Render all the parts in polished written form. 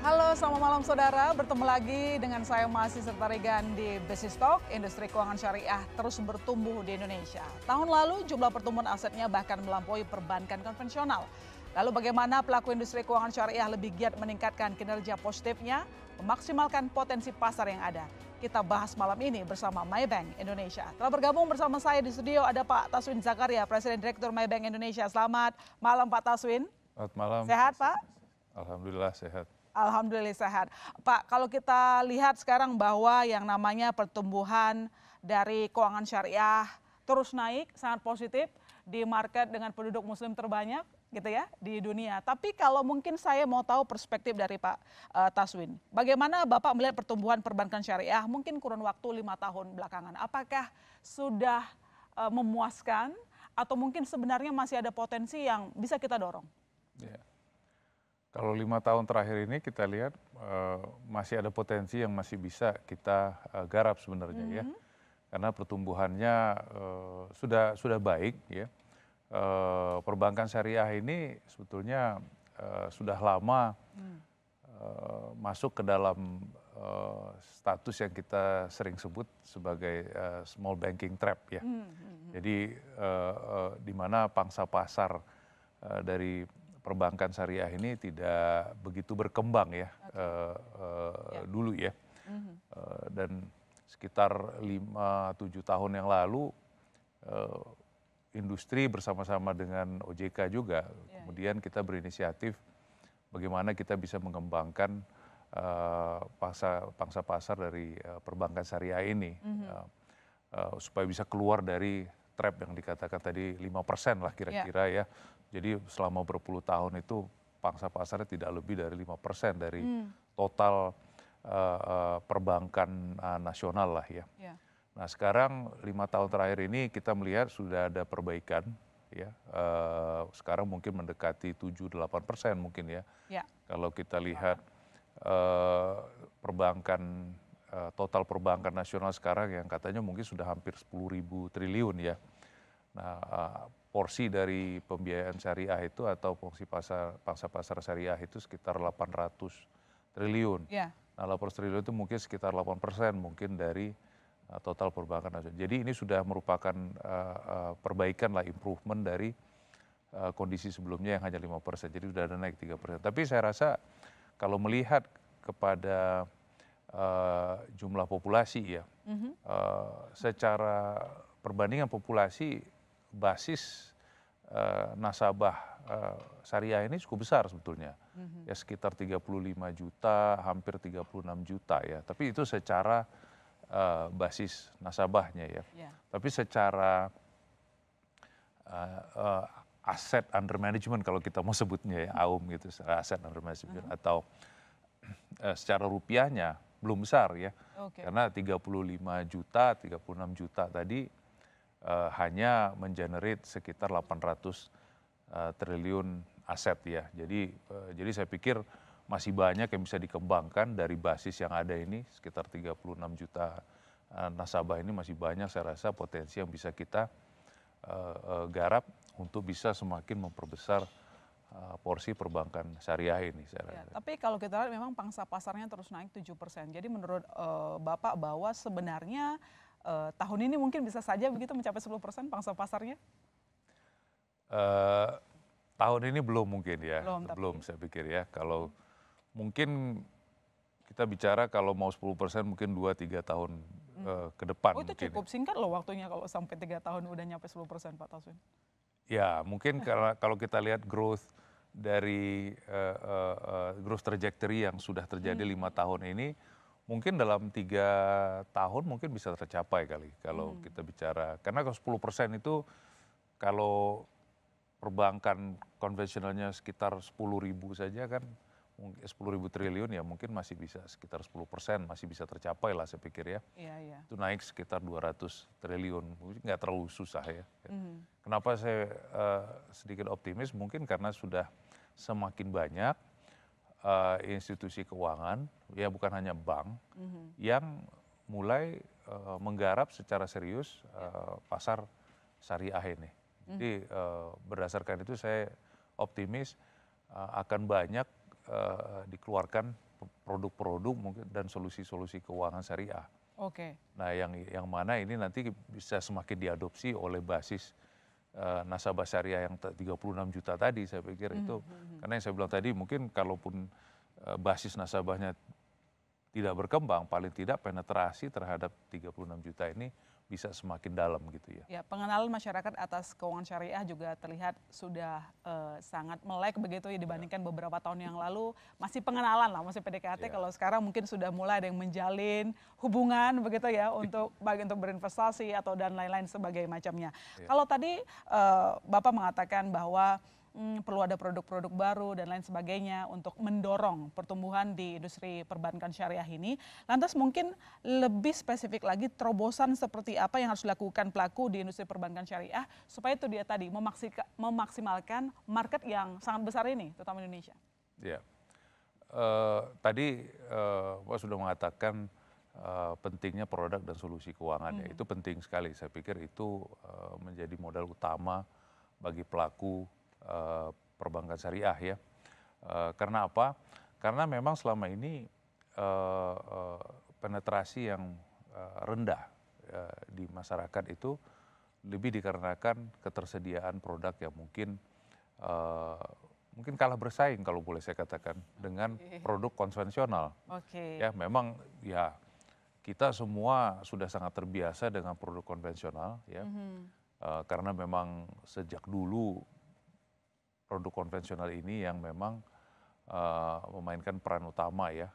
Halo, selamat malam saudara. Bertemu lagi dengan saya Masih serta Regan di Business Talk. Industri keuangan syariah terus bertumbuh di Indonesia. Tahun lalu jumlah pertumbuhan asetnya bahkan melampaui perbankan konvensional. Lalu bagaimana pelaku industri keuangan syariah lebih giat meningkatkan kinerja positifnya, memaksimalkan potensi pasar yang ada? Kita bahas malam ini bersama Maybank Indonesia. Telah bergabung bersama saya di studio ada Pak Taswin Zakaria, Presiden Direktur Maybank Indonesia. Selamat malam Pak Taswin. Selamat malam. Sehat Pak? Alhamdulillah sehat. Alhamdulillah sehat. Pak, kalau kita lihat sekarang bahwa yang namanya pertumbuhan dari keuangan syariah terus naik, sangat positif di market dengan penduduk muslim terbanyak gitu ya di dunia. Tapi kalau mungkin saya mau tahu perspektif dari Pak Taswin. Bagaimana Bapak melihat pertumbuhan perbankan syariah mungkin kurun waktu 5 tahun belakangan? Apakah sudah memuaskan atau mungkin sebenarnya masih ada potensi yang bisa kita dorong? Ya. Kalau 5 tahun terakhir ini kita lihat masih ada potensi yang masih bisa kita garap sebenarnya ya, karena pertumbuhannya sudah baik ya. Perbankan syariah ini sebetulnya sudah lama masuk ke dalam status yang kita sering sebut sebagai small banking trap ya. Jadi di mana pangsa pasar dari perbankan syariah ini tidak begitu berkembang ya dulu ya. Dan sekitar 5-7 tahun yang lalu industri bersama-sama dengan OJK juga kemudian kita berinisiatif bagaimana kita bisa mengembangkan pangsa pasar dari perbankan syariah ini supaya bisa keluar dari trap yang dikatakan tadi 5% lah kira-kira ya. Jadi selama berpuluh tahun itu pangsa pasarnya tidak lebih dari 5% dari total perbankan nasional lah ya. Nah sekarang 5 tahun terakhir ini kita melihat sudah ada perbaikan ya. Sekarang mungkin mendekati 7-8% mungkin ya. Kalau kita lihat perbankan total perbankan nasional sekarang yang katanya mungkin sudah hampir 10.000 triliun ya. Nah, porsi dari pembiayaan syariah itu atau porsi pangsa pasar syariah itu sekitar 800 triliun. Nah, 800 triliun itu mungkin sekitar 8% mungkin dari total perbankan nasional. Jadi ini sudah merupakan perbaikan lah, improvement dari kondisi sebelumnya yang hanya 5%. Jadi sudah ada naik 3%. Tapi saya rasa kalau melihat kepada jumlah populasi ya, secara perbandingan populasi basis nasabah syariah ini cukup besar sebetulnya. Ya sekitar 35 juta, hampir 36 juta ya. Tapi itu secara basis nasabahnya ya. Tapi secara aset under management kalau kita mau sebutnya ya, AUM gitu, aset under management atau secara rupiahnya belum besar ya. Karena 35 juta, 36 juta tadi hanya mengenerate sekitar 800 triliun aset ya. Jadi saya pikir masih banyak yang bisa dikembangkan dari basis yang ada ini sekitar 36 juta nasabah ini masih banyak saya rasa potensi yang bisa kita garap untuk bisa semakin memperbesar porsi perbankan syariah ini. Tapi kalau kita lihat memang pangsa pasarnya terus naik 7%. Jadi menurut Bapak bahwa sebenarnya tahun ini mungkin bisa saja begitu mencapai 10% pangsa pasarnya? Tahun ini belum mungkin ya, belum saya pikir ya. Kalau mungkin kita bicara kalau mau 10% mungkin 2-3 tahun ke depan. Oh itu cukup singkat loh waktunya kalau sampai 3 tahun udah nyampe 10% Pak Taswin. Ya mungkin kalau kita lihat growth dari growth trajectory yang sudah terjadi 5 tahun ini, mungkin dalam 3 tahun mungkin bisa tercapai kali kalau kita bicara. Karena kalau 10% itu kalau perbankan konvensionalnya sekitar 10.000 saja kan, 10.000 triliun ya mungkin masih bisa sekitar 10% masih bisa tercapai lah saya pikir ya. Itu naik sekitar 200 triliun, mungkin nggak terlalu susah ya. Kenapa saya sedikit optimis? Mungkin karena sudah semakin banyak institusi keuangan, ya bukan hanya bank, yang mulai menggarap secara serius pasar syariah ini. Jadi berdasarkan itu saya optimis akan banyak dikeluarkan produk-produk mungkin dan solusi-solusi keuangan syariah. Oke. Nah, yang mana ini nanti bisa semakin diadopsi oleh basis nasabah syariah yang 36 juta tadi, saya pikir itu. Karena yang saya bilang tadi, mungkin kalaupun basis nasabahnya tidak berkembang, paling tidak penetrasi terhadap 36 juta ini bisa semakin dalam gitu ya. Ya, pengenalan masyarakat atas keuangan syariah juga terlihat sudah sangat melek begitu ya dibandingkan beberapa tahun yang lalu. Masih pengenalan lah, masih PDKT. Kalau sekarang mungkin sudah mulai ada yang menjalin hubungan begitu ya untuk bagi untuk berinvestasi atau dan lain-lain sebagai macamnya. Kalau tadi Bapak mengatakan bahwa perlu ada produk-produk baru dan lain sebagainya untuk mendorong pertumbuhan di industri perbankan syariah ini. Lantas mungkin lebih spesifik lagi terobosan seperti apa yang harus dilakukan pelaku di industri perbankan syariah supaya itu dia tadi memaksimalkan market yang sangat besar ini, terutama Indonesia. Ya, tadi Pak sudah mengatakan pentingnya produk dan solusi keuangan. Itu penting sekali. Saya pikir itu menjadi modal utama bagi pelaku perbankan syariah ya. Karena apa? Karena memang selama ini penetrasi yang rendah di masyarakat itu lebih dikarenakan ketersediaan produk yang mungkin kalah bersaing kalau boleh saya katakan dengan produk konvensional. Ya, memang ya kita semua sudah sangat terbiasa dengan produk konvensional ya. Karena memang sejak dulu produk konvensional ini yang memang memainkan peran utama ya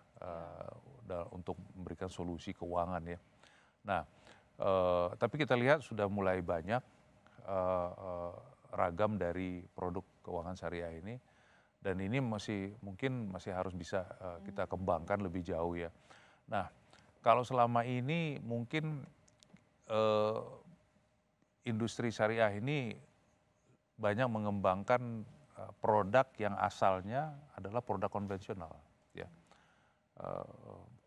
untuk memberikan solusi keuangan ya. Nah, tapi kita lihat sudah mulai banyak ragam dari produk keuangan syariah ini, dan ini mungkin masih harus bisa kita kembangkan lebih jauh ya. Nah, kalau selama ini mungkin industri syariah ini banyak mengembangkan produk yang asalnya adalah produk konvensional ya.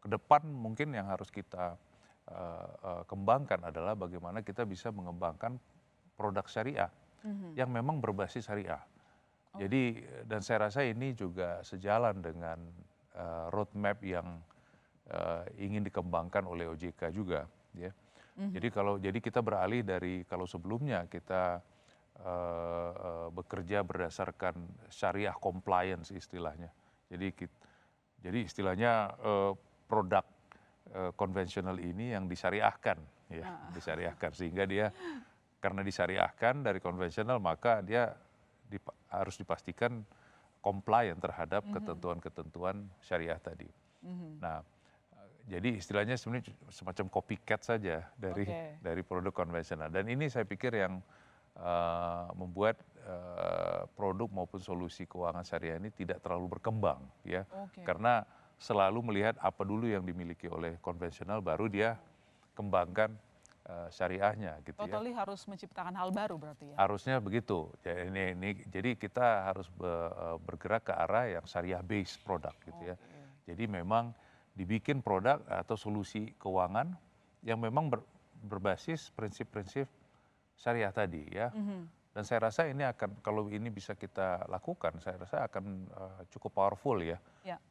Ke depan mungkin yang harus kita kembangkan adalah bagaimana kita bisa mengembangkan produk syariah yang memang berbasis syariah. Jadi dan saya rasa ini juga sejalan dengan roadmap yang ingin dikembangkan oleh OJK juga ya. Jadi kita beralih dari kalau sebelumnya kita bekerja berdasarkan syariah compliance istilahnya. Jadi istilahnya produk konvensional ini yang disyariahkan ya, disyariahkan sehingga dia karena disyariahkan dari konvensional maka dia harus dipastikan compliant terhadap ketentuan-ketentuan syariah tadi. Nah, jadi istilahnya sebenarnya semacam copycat saja dari produk konvensional, dan ini saya pikir yang membuat produk maupun solusi keuangan syariah ini tidak terlalu berkembang ya. Karena selalu melihat apa dulu yang dimiliki oleh konvensional baru dia kembangkan syariahnya gitu ya. Totally harus menciptakan hal baru berarti ya. Harusnya begitu. Jadi kita harus bergerak ke arah yang syariah based produk gitu ya. Jadi memang dibikin produk atau solusi keuangan yang memang berbasis prinsip-prinsip syariah tadi ya. Dan saya rasa ini akan, kalau ini bisa kita lakukan, saya rasa akan cukup powerful ya.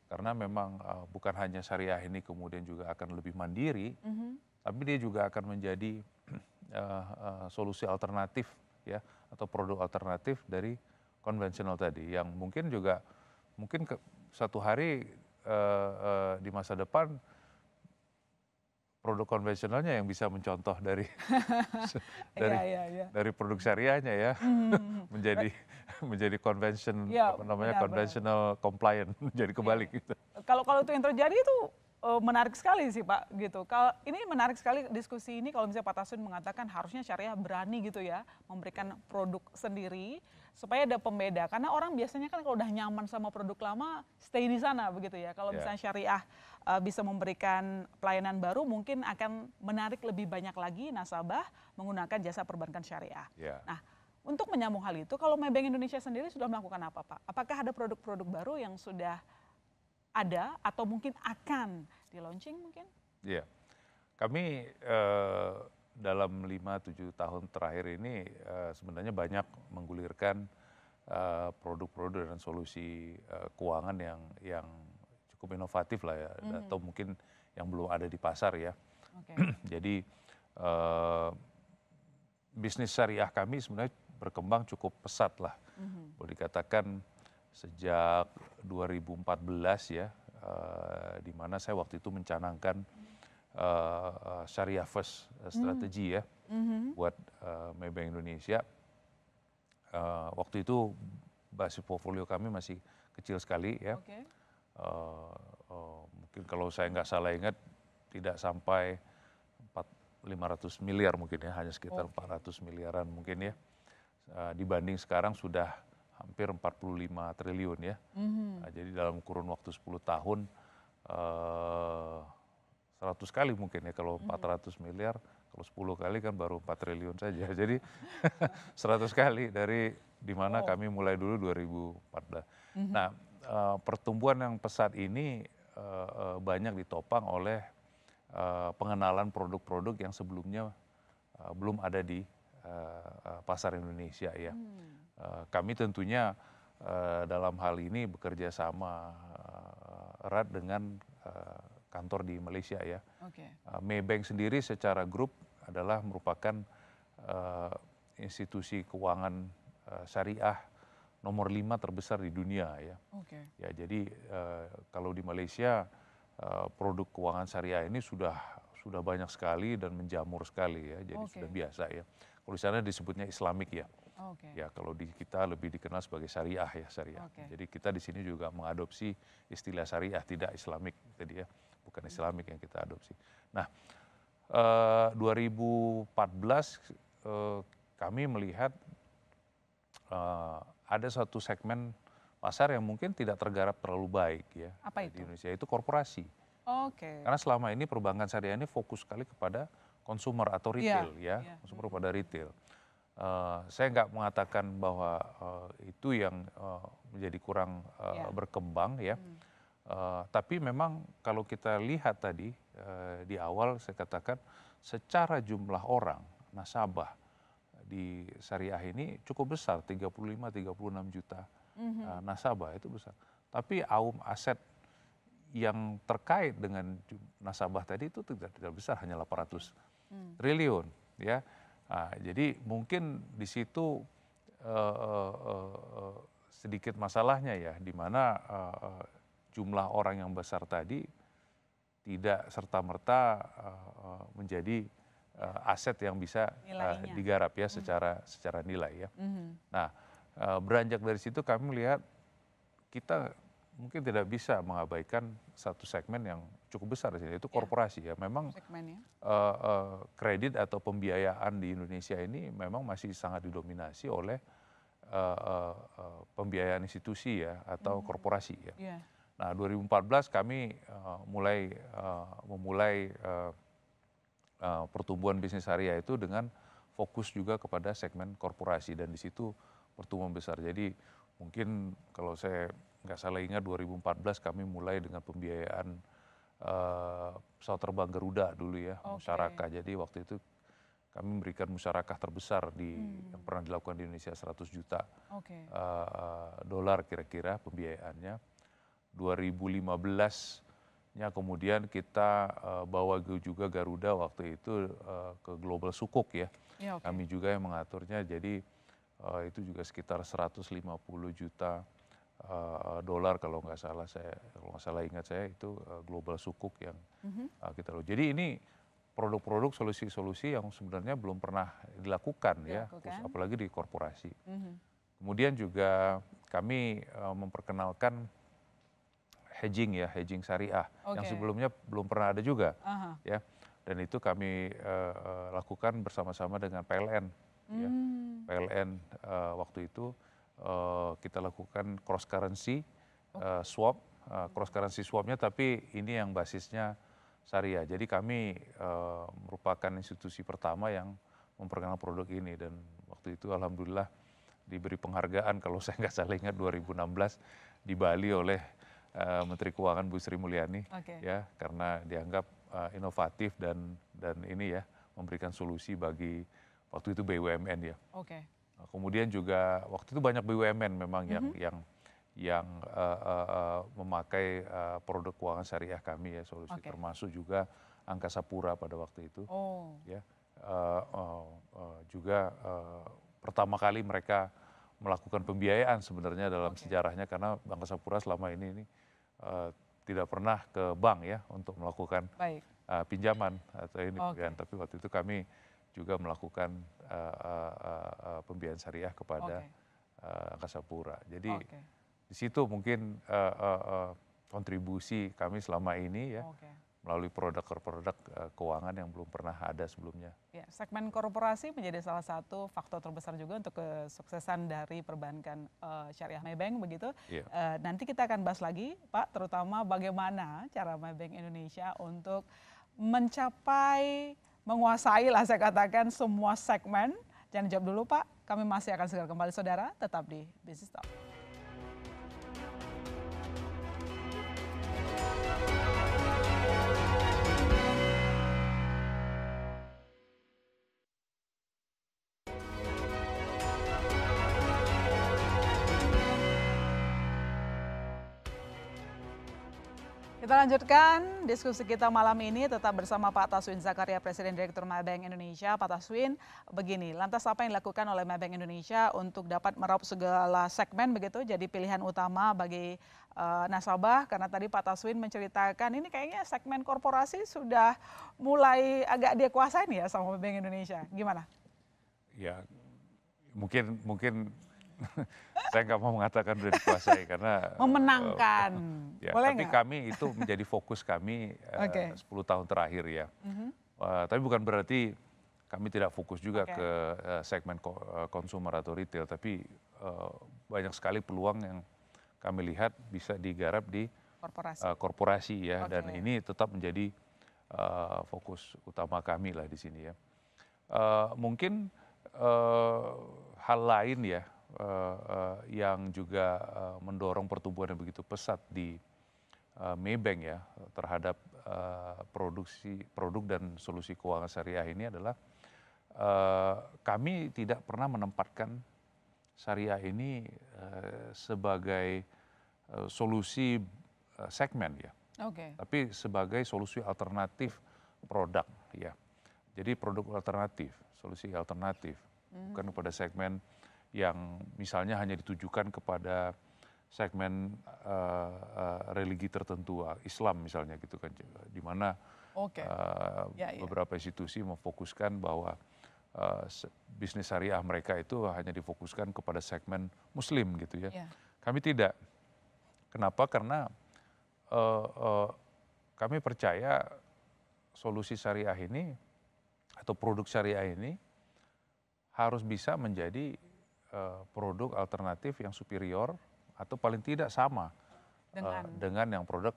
Karena memang bukan hanya syariah ini kemudian juga akan lebih mandiri, tapi dia juga akan menjadi solusi alternatif ya, atau produk alternatif dari konvensional tadi, yang mungkin suatu hari di masa depan produk konvensionalnya yang bisa mencontoh dari dari produk syariahnya ya, menjadi conventional compliant, jadi kebalik gitu. Kalau itu yang terjadi itu menarik sekali sih Pak gitu. Kalau ini menarik sekali diskusi ini kalau misalnya Pak Taswin mengatakan harusnya syariah berani gitu ya memberikan produk sendiri supaya ada pembeda, karena orang biasanya kan kalau udah nyaman sama produk lama stay di sana begitu ya. Kalau misalnya syariah bisa memberikan pelayanan baru mungkin akan menarik lebih banyak lagi nasabah menggunakan jasa perbankan syariah. Nah, untuk menyambung hal itu, kalau Maybank Indonesia sendiri sudah melakukan apa Pak? Apakah ada produk-produk baru yang sudah ada atau mungkin akan di-launching mungkin? Iya, kami dalam 5-7 tahun terakhir ini sebenarnya banyak menggulirkan produk-produk dan solusi keuangan yang cukup inovatif lah ya, atau mungkin yang belum ada di pasar ya. Oke. Jadi bisnis syariah kami sebenarnya berkembang cukup pesat lah. Boleh dikatakan sejak 2014 ya, di mana saya waktu itu mencanangkan Syariah First strategi ya buat Maybank Indonesia. Waktu itu basis portfolio kami masih kecil sekali ya. Oke. Mungkin kalau saya nggak salah ingat tidak sampai 500 miliar mungkin ya, hanya sekitar 400 miliaran mungkin ya. Dibanding sekarang sudah hampir 45 triliun ya. Jadi dalam kurun waktu 10 tahun 100 kali mungkin ya, kalau 400 miliar, kalau 10 kali kan baru 4 triliun saja. Jadi 100 kali dari di mana kami mulai dulu 2014. Nah, pertumbuhan yang pesat ini banyak ditopang oleh pengenalan produk-produk yang sebelumnya belum ada di pasar Indonesia ya. Kami tentunya dalam hal ini bekerja sama erat dengan kantor di Malaysia ya. Maybank sendiri secara grup adalah merupakan institusi keuangan syariah nomor 5 terbesar di dunia ya. Ya, jadi kalau di Malaysia produk keuangan syariah ini sudah banyak sekali dan menjamur sekali ya. Jadi sudah biasa ya. Kalau di sana disebutnya Islamic ya. Ya, kalau di kita lebih dikenal sebagai syariah ya, syariah. Jadi kita di sini juga mengadopsi istilah syariah, tidak Islamik tadi ya. Bukan Islamik yang kita adopsi. Nah, 2014 kami melihat ada satu segmen pasar yang mungkin tidak tergarap terlalu baik ya. Apa itu? Di Indonesia, itu korporasi. Karena selama ini perbankan syariah ini fokus sekali kepada consumer atau retail ya, consumer pada retail. Saya nggak mengatakan bahwa itu yang menjadi kurang berkembang ya. Tapi memang kalau kita lihat tadi di awal saya katakan secara jumlah orang nasabah di syariah ini cukup besar, 35-36 juta nasabah, itu besar. Tapi aum aset yang terkait dengan nasabah tadi itu tidak besar, hanya 800 triliun ya. Jadi mungkin di situ sedikit masalahnya ya, di mana jumlah orang yang besar tadi tidak serta-merta menjadi aset yang bisa digarap ya secara nilai ya. Nah, beranjak dari situ kami melihat kita mungkin tidak bisa mengabaikan satu segmen yang cukup besar di sini, yaitu korporasi ya. Memang kredit atau pembiayaan di Indonesia ini memang masih sangat didominasi oleh pembiayaan institusi ya atau korporasi ya. Nah, 2014 kami memulai pertumbuhan bisnis syariah itu dengan fokus juga kepada segmen korporasi, dan di situ pertumbuhan besar. Jadi mungkin kalau saya nggak salah ingat 2014 kami mulai dengan pembiayaan pesawat terbang Garuda dulu ya, musyarakah. Jadi waktu itu kami memberikan musyarakah terbesar yang pernah dilakukan di Indonesia, 100 juta dolar kira-kira pembiayaannya. 2015-nya kemudian kita bawa juga Garuda waktu itu ke Global Sukuk ya. Kami juga yang mengaturnya, jadi itu juga sekitar 150 juta dolar kalau nggak salah ingat saya, itu Global Sukuk yang kita lakukan. Jadi ini produk-produk solusi-solusi yang sebenarnya belum pernah dilakukan ya, apalagi di korporasi. Kemudian juga kami memperkenalkan hedging syariah yang sebelumnya belum pernah ada juga ya, dan itu kami lakukan bersama-sama dengan PLN ya. PLN waktu itu kita lakukan cross currency swap, cross currency swapnya, tapi ini yang basisnya syariah. Jadi kami merupakan institusi pertama yang memperkenalkan produk ini, dan waktu itu alhamdulillah diberi penghargaan kalau saya nggak salah ingat 2016 di Bali oleh Menteri Keuangan Bu Sri Mulyani ya, karena dianggap inovatif dan ini ya, memberikan solusi bagi waktu itu BUMN ya. Kemudian juga waktu itu banyak BUMN memang yang memakai produk keuangan syariah kami ya solusi, termasuk juga Angkasa Pura pada waktu itu. Ya, juga pertama kali mereka melakukan pembiayaan sebenarnya dalam sejarahnya, karena Angkasa Pura selama ini tidak pernah ke bank ya untuk melakukan pinjaman atau ini pembiayaan, tapi waktu itu kami juga melakukan pembiayaan syariah kepada Angkasa Pura. Jadi di situ mungkin kontribusi kami selama ini ya melalui produk-produk keuangan yang belum pernah ada sebelumnya. Ya, segmen korporasi menjadi salah satu faktor terbesar juga untuk kesuksesan dari perbankan syariah Maybank begitu. Nanti kita akan bahas lagi Pak, terutama bagaimana cara Maybank Indonesia untuk mencapai, menguasai lah saya katakan semua segmen. Jangan jawab dulu Pak, kami masih akan segera kembali saudara, tetap di Business Talk. Kita lanjutkan diskusi kita malam ini tetap bersama Pak Taswin Zakaria, Presiden Direktur Maybank Indonesia. Pak Taswin, begini, lantas apa yang dilakukan oleh Maybank Indonesia untuk dapat meraup segala segmen begitu, jadi pilihan utama bagi nasabah? Karena tadi Pak Taswin menceritakan ini kayaknya segmen korporasi sudah mulai agak dia kuasain ya sama Maybank Indonesia. Gimana? Ya, mungkin saya nggak mau mengatakan sudah dikuasai karena memenangkan. Ya, boleh tapi nggak? kami itu menjadi fokus kami 10 tahun terakhir ya. Tapi bukan berarti kami tidak fokus juga ke segmen consumer atau retail, tapi banyak sekali peluang yang kami lihat bisa digarap di korporasi ya, dan ini tetap menjadi fokus utama kami lah di sini ya. Mungkin hal lain ya yang juga mendorong pertumbuhan yang begitu pesat di Maybank ya terhadap produk dan solusi keuangan syariah ini adalah kami tidak pernah menempatkan syariah ini sebagai solusi segmen ya, tapi sebagai solusi alternatif produk ya. Jadi produk alternatif, solusi alternatif, bukan pada segmen yang misalnya hanya ditujukan kepada segmen religi tertentu, Islam misalnya gitu kan, di mana beberapa institusi memfokuskan bahwa bisnis syariah mereka itu hanya difokuskan kepada segmen Muslim gitu ya. Kami tidak. Kenapa? Karena kami percaya solusi syariah ini atau produk syariah ini harus bisa menjadi produk alternatif yang superior atau paling tidak sama dengan yang produk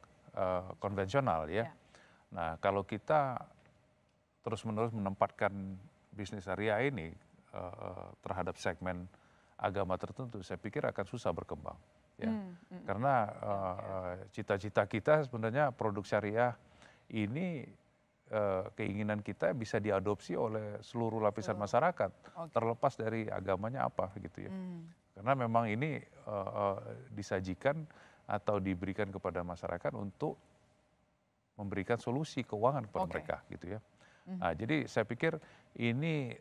konvensional ya. Nah, kalau kita terus-menerus menempatkan bisnis syariah ini terhadap segmen agama tertentu, saya pikir akan susah berkembang ya. Karena cita-cita kita sebenarnya produk syariah ini keinginan kita bisa diadopsi oleh seluruh lapisan masyarakat, terlepas dari agamanya apa gitu ya. Karena memang ini disajikan atau diberikan kepada masyarakat untuk memberikan solusi keuangan kepada mereka gitu ya. Nah, jadi saya pikir ini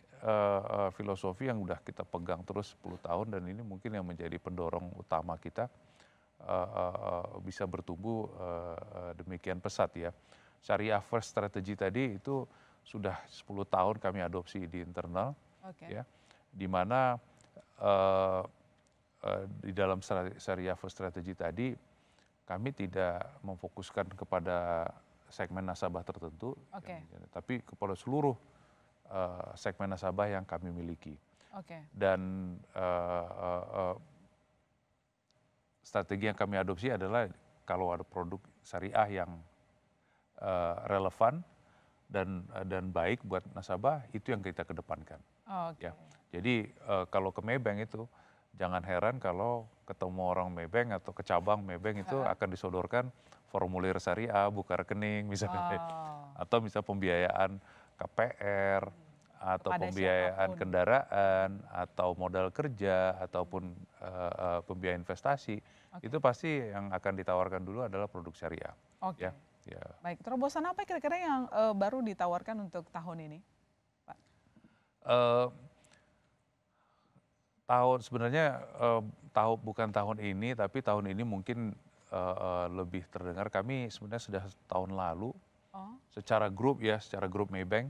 filosofi yang udah kita pegang terus 10 tahun, dan ini mungkin yang menjadi pendorong utama kita bisa bertumbuh demikian pesat ya. Syariah First Strategy tadi itu sudah 10 tahun kami adopsi di internal, ya, di mana di dalam Syariah First Strategy tadi kami tidak memfokuskan kepada segmen nasabah tertentu, tapi kepada seluruh segmen nasabah yang kami miliki. Dan strategi yang kami adopsi adalah kalau ada produk syariah yang relevan dan baik buat nasabah, itu yang kita kedepankan. Ya. Jadi kalau ke Maybank itu jangan heran kalau ketemu orang Maybank atau ke cabang Maybank itu akan disodorkan formulir syariah, buka rekening misalnya, atau misal pembiayaan KPR atau kepada pembiayaan siapapun. kendaraan, atau modal kerja, ataupun pembiayaan investasi, Oke. itu pasti yang akan ditawarkan dulu adalah produk syariah. Oke. Ya, ya. Baik, terobosan apa kira-kira yang baru ditawarkan untuk tahun ini, Pak? Eh, sebenarnya bukan tahun ini, tapi tahun ini mungkin lebih terdengar. Kami sebenarnya sudah tahun lalu Oh, secara grup Maybank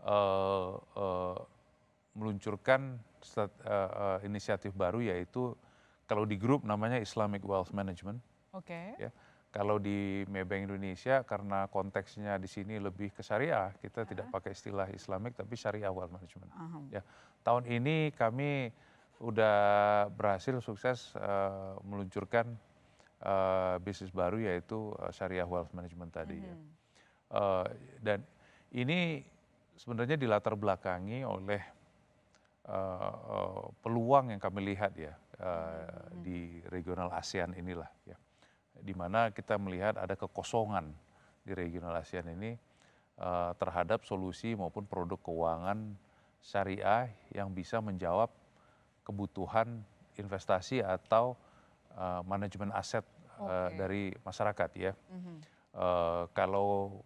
eh, eh, meluncurkan inisiatif baru, yaitu kalau di grup namanya Islamic Wealth Management. oke. Ya. Kalau di Maybank Indonesia, karena konteksnya di sini lebih ke syariah, kita tidak pakai istilah Islamic tapi syariah wealth management. Aham. Ya. Tahun ini kami udah berhasil sukses meluncurkan bisnis baru, yaitu syariah wealth management tadi. Ya. Mhm. Dan ini sebenarnya dilatar belakangi oleh peluang yang kami lihat ya di regional ASEAN inilah ya, di mana kita melihat ada kekosongan di regional ASEAN ini terhadap solusi maupun produk keuangan syariah yang bisa menjawab kebutuhan investasi atau manajemen aset Oke. dari masyarakat ya. Mhm. Kalau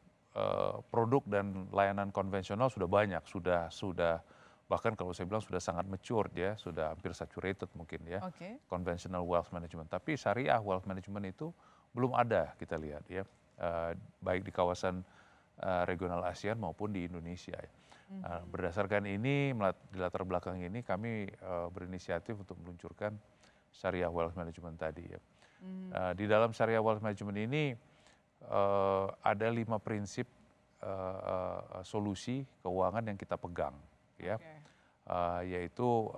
produk dan layanan konvensional sudah banyak, sudah bahkan kalau saya bilang sudah sangat mature ya, sudah hampir saturated mungkin ya, Oke. conventional wealth management. Tapi syariah wealth management itu belum ada kita lihat ya, baik di kawasan regional ASEAN maupun di Indonesia. Ya. Berdasarkan ini, di latar belakang ini kami berinisiatif untuk meluncurkan syariah wealth management tadi ya. Di dalam syariah wealth management ini ada 5 prinsip solusi keuangan yang kita pegang ya. Oke. Yaitu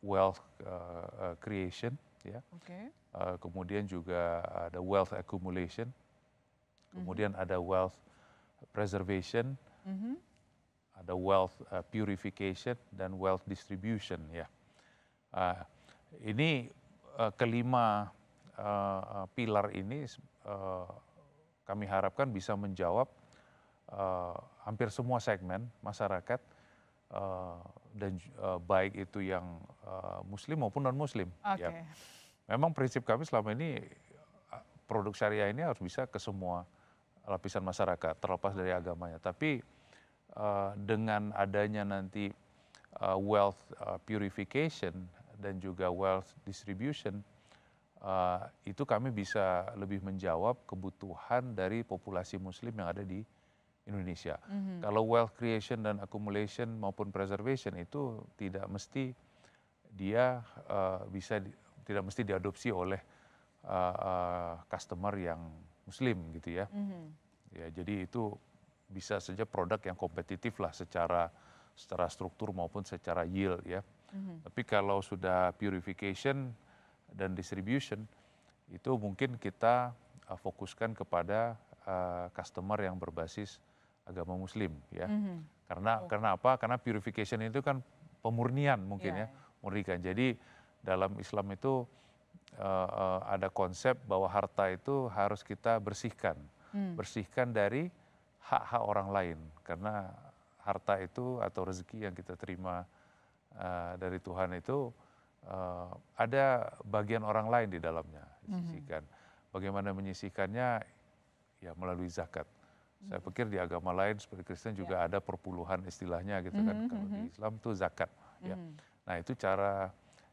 wealth creation ya. Oke. Kemudian juga ada wealth accumulation, kemudian ada wealth preservation, Mhm. ada wealth purification, dan wealth distribution ya. Ini kelima pilar ini kami harapkan bisa menjawab hampir semua segmen masyarakat, dan baik itu yang muslim maupun non muslim ya. Oke. Memang prinsip kami selama ini produk syariah ini harus bisa ke semua lapisan masyarakat terlepas dari agamanya. Tapi dengan adanya nanti wealth purification dan juga wealth distribution, itu kami bisa lebih menjawab kebutuhan dari populasi muslim yang ada di Indonesia. Kalau wealth creation dan accumulation maupun preservation itu tidak mesti dia tidak mesti diadopsi oleh customer yang muslim gitu ya. Ya, jadi itu bisa saja produk yang kompetitif lah secara struktur maupun secara yield ya. Tapi kalau sudah purification dan distribution, itu mungkin kita fokuskan kepada customer yang berbasis agama muslim ya. Karena apa? Karena purification itu kan pemurnian mungkin ya, murnikan. Jadi dalam Islam itu ada konsep bahwa harta itu harus kita bersihkan. Bersihkan dari hak-hak orang lain, karena harta itu atau rezeki yang kita terima dari Tuhan itu ada bagian orang lain di dalamnya disisihkan. Bagaimana menyisihkannya? Ya melalui zakat. Saya pikir di agama lain seperti Kristen juga ada perpuluhan istilahnya gitu kan. Kalau di Islam itu zakat ya. Nah, itu cara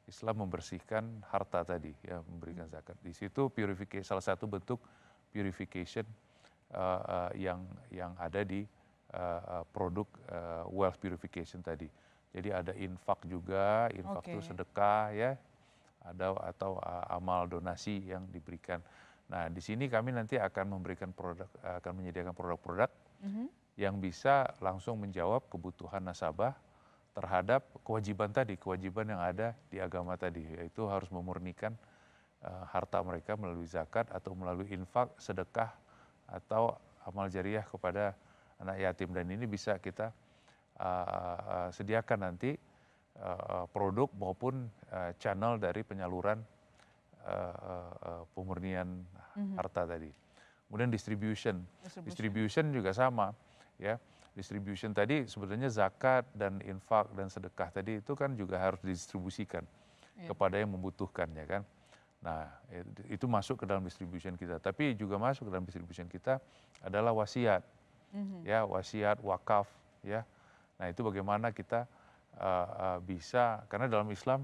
Islam membersihkan harta tadi ya, memberikan zakat. Di situ salah satu bentuk purification yang ada di produk wealth purification tadi. Jadi ada infak juga, infak itu sedekah ya, ada atau amal donasi yang diberikan. Nah, di sini kami nanti akan menyediakan produk-produk yang bisa langsung menjawab kebutuhan nasabah terhadap kewajiban yang ada di agama tadi, yaitu harus memurnikan harta mereka melalui zakat atau melalui infak, sedekah, atau amal jariah kepada anak yatim. Dan ini bisa kita sediakan nanti produk maupun channel dari penyaluran pemurnian harta tadi. Kemudian distribution juga sama ya. distribution tadi sebenarnya zakat dan infak dan sedekah tadi itu kan juga harus didistribusikan kepada yang membutuhkannya kan. Nah, itu masuk ke dalam distribution kita. Tapi juga masuk ke dalam distribution kita adalah wasiat, ya wasiat, wakaf, ya. Nah itu bagaimana kita bisa, karena dalam Islam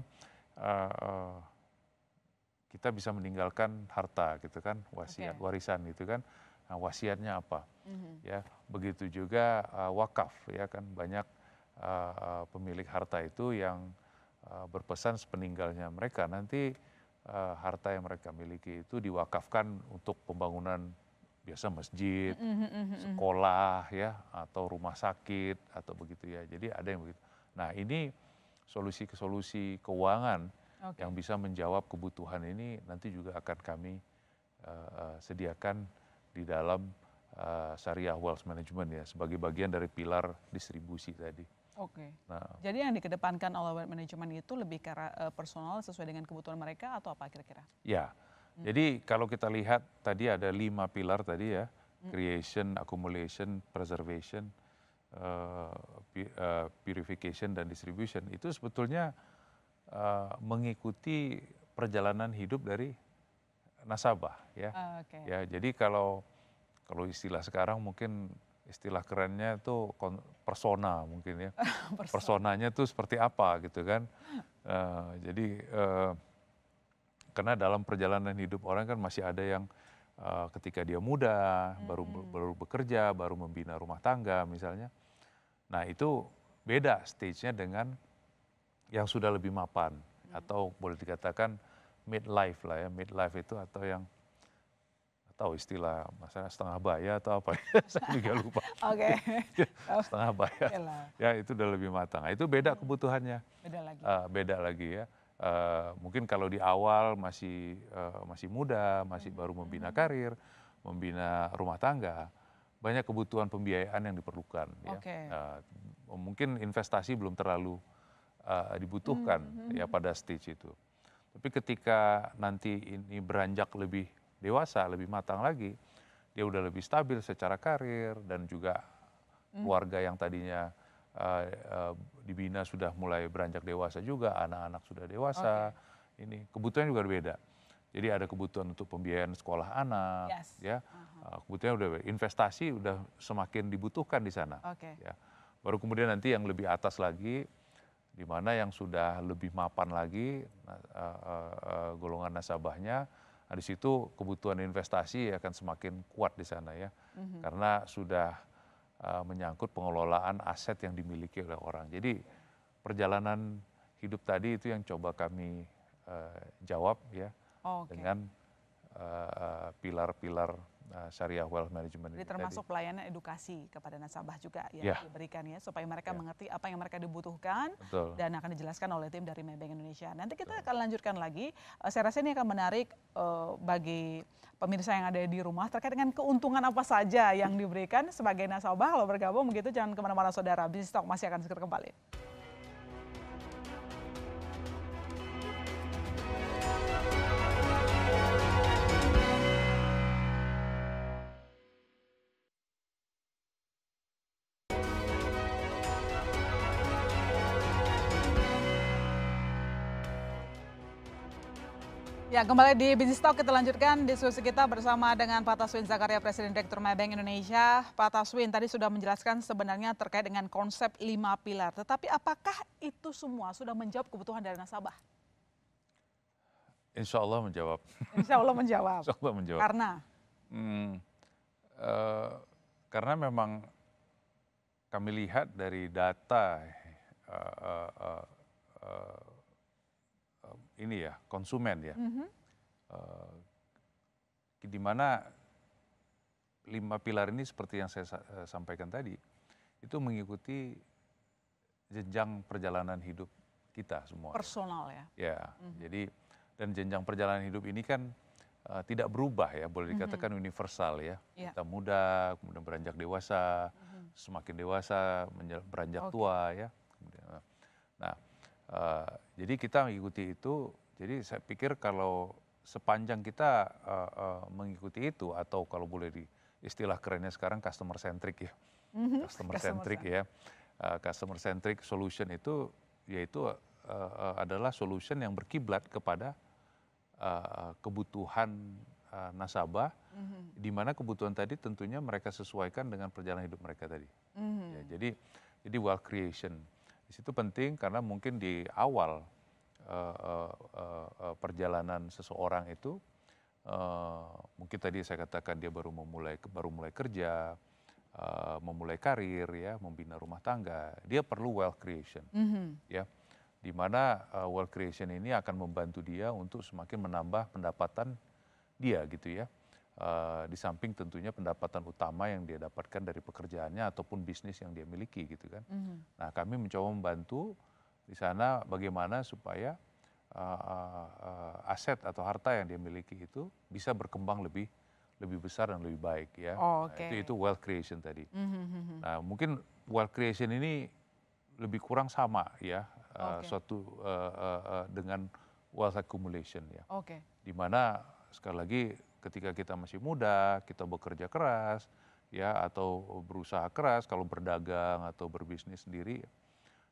kita bisa meninggalkan harta gitu kan, wasiat, warisan gitu kan. Nah, wasiatnya apa? Ya, begitu juga wakaf ya kan, banyak pemilik harta itu yang berpesan sepeninggalnya mereka nanti harta yang mereka miliki itu diwakafkan untuk pembangunan biasa masjid, sekolah ya, atau rumah sakit atau begitu ya. Jadi ada yang begitu. Nah, ini solusi keuangan yang bisa menjawab kebutuhan ini nanti juga akan kami sediakan di dalam Syariah Wealth Management ya, sebagai bagian dari pilar distribusi tadi. Oke. Nah, jadi yang dikedepankan oleh wealth management itu lebih ke personal sesuai dengan kebutuhan mereka atau apa kira-kira? Ya, jadi kalau kita lihat tadi ada 5 pilar tadi ya, creation, accumulation, preservation, purification dan distribution. Itu sebetulnya mengikuti perjalanan hidup dari nasabah ya. Ya, jadi kalau istilah sekarang mungkin istilah kerennya itu persona mungkin ya. Personanya tuh seperti apa gitu kan. Jadi karena dalam perjalanan hidup orang kan masih ada yang ketika dia muda, baru bekerja, baru membina rumah tangga misalnya. Nah itu beda stage-nya dengan yang sudah lebih mapan. Atau boleh dikatakan midlife lah ya, midlife itu atau yang tahu istilah masalah setengah baya atau apa ya, saya juga lupa. Setengah baya, ya itu udah lebih matang. Itu beda kebutuhannya. Beda lagi ya. Mungkin kalau di awal masih muda, masih baru membina karir, membina rumah tangga, banyak kebutuhan pembiayaan yang diperlukan. Ya. Mungkin investasi belum terlalu dibutuhkan ya pada stage itu. Tapi ketika nanti ini beranjak lebih dewasa, lebih matang lagi, dia udah lebih stabil secara karir dan juga keluarga yang tadinya dibina sudah mulai beranjak dewasa juga, anak-anak sudah dewasa, ini kebutuhan juga berbeda. Jadi ada kebutuhan untuk pembiayaan sekolah anak, ya, kebutuhan udah investasi udah semakin dibutuhkan di sana. Ya. Baru kemudian nanti yang lebih atas lagi, di mana yang sudah lebih mapan lagi golongan nasabahnya. Nah, di situ kebutuhan investasi akan semakin kuat di sana ya, karena sudah menyangkut pengelolaan aset yang dimiliki oleh orang. Jadi perjalanan hidup tadi itu yang coba kami jawab ya, dengan pilar-pilar Syariah Wealth Management. Jadi termasuk pelayanan edukasi kepada nasabah juga ya, diberikan ya, supaya mereka mengerti apa yang mereka dibutuhkan. Betul. Dan akan dijelaskan oleh tim dari Maybank Indonesia. Nanti kita akan lanjutkan lagi, saya rasa ini akan menarik bagi pemirsa yang ada di rumah terkait dengan keuntungan apa saja yang diberikan sebagai nasabah kalau bergabung begitu. Jangan kemana-mana saudara, Business Talk masih akan segera kembali. Ya, kembali di Business Talk kita lanjutkan diskusi kita bersama dengan Pak Taswin Zakaria, Presiden Direktur Maybank Indonesia. Pak Taswin tadi sudah menjelaskan sebenarnya terkait dengan konsep 5 pilar. Tetapi apakah itu semua sudah menjawab kebutuhan dari nasabah? Insya Allah menjawab. Insya Allah menjawab. Insya Allah menjawab. Karena? Karena memang kami lihat dari data ini ya, konsumen ya, di mana 5 pilar ini seperti yang saya sampaikan tadi, itu mengikuti jenjang perjalanan hidup kita semua. Personal ya? Ya, jadi dan jenjang perjalanan hidup ini kan tidak berubah ya, boleh dikatakan universal ya. Kita muda, kemudian beranjak dewasa, semakin dewasa, beranjak tua ya. Nah, jadi kita mengikuti itu, jadi saya pikir kalau sepanjang kita mengikuti itu, atau kalau boleh di istilah kerennya sekarang customer centric ya, customer centric ya. Customer centric solution itu yaitu adalah solution yang berkiblat kepada kebutuhan nasabah, di mana kebutuhan tadi tentunya mereka sesuaikan dengan perjalanan hidup mereka tadi. Ya, jadi wealth creation di situ penting karena mungkin di awal perjalanan seseorang itu mungkin tadi saya katakan dia baru mulai kerja, memulai karir ya, membina rumah tangga, dia perlu wealth creation ya, di mana wealth creation ini akan membantu dia untuk semakin menambah pendapatan dia gitu ya, di samping tentunya pendapatan utama yang dia dapatkan dari pekerjaannya ataupun bisnis yang dia miliki gitu kan. Nah kami mencoba membantu di sana bagaimana supaya aset atau harta yang dia miliki itu bisa berkembang lebih besar dan lebih baik ya. Oh, Nah, itu wealth creation tadi. Nah mungkin wealth creation ini lebih kurang sama ya, suatu dengan wealth accumulation ya. Di mana sekali lagi ketika kita masih muda, kita bekerja keras ya atau berusaha keras kalau berdagang atau berbisnis sendiri.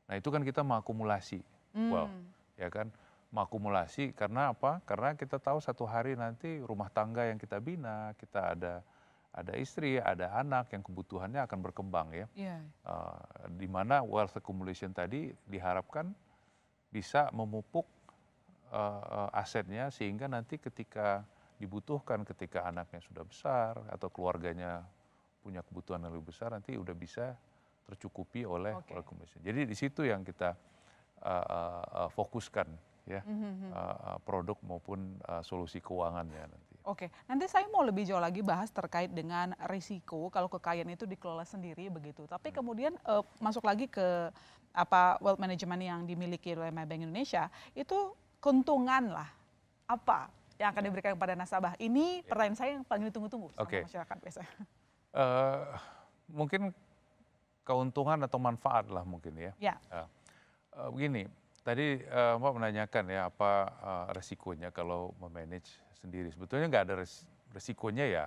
Nah, itu kan kita mengakumulasi wealth ya kan. Mengakumulasi karena apa? Karena kita tahu satu hari nanti rumah tangga yang kita bina, kita ada istri, ada anak yang kebutuhannya akan berkembang ya. Di mana wealth accumulation tadi diharapkan bisa memupuk asetnya sehingga nanti ketika dibutuhkan, ketika anaknya sudah besar atau keluarganya punya kebutuhan yang lebih besar, nanti udah bisa tercukupi oleh wealth accumulation. Jadi di situ yang kita fokuskan ya, produk maupun solusi keuangannya nanti. Nanti saya mau lebih jauh lagi bahas terkait dengan risiko kalau kekayaan itu dikelola sendiri begitu. Tapi kemudian masuk lagi ke wealth management yang dimiliki oleh Maybank Indonesia, itu keuntungan lah apa yang akan diberikan kepada nasabah. Ini pertanyaan saya yang paling ditunggu-tunggu sama masyarakat biasanya. Mungkin keuntungan atau manfaat lah mungkin ya. Begini, tadi Mbak menanyakan ya apa resikonya kalau memanage sendiri. Sebetulnya nggak ada resikonya ya,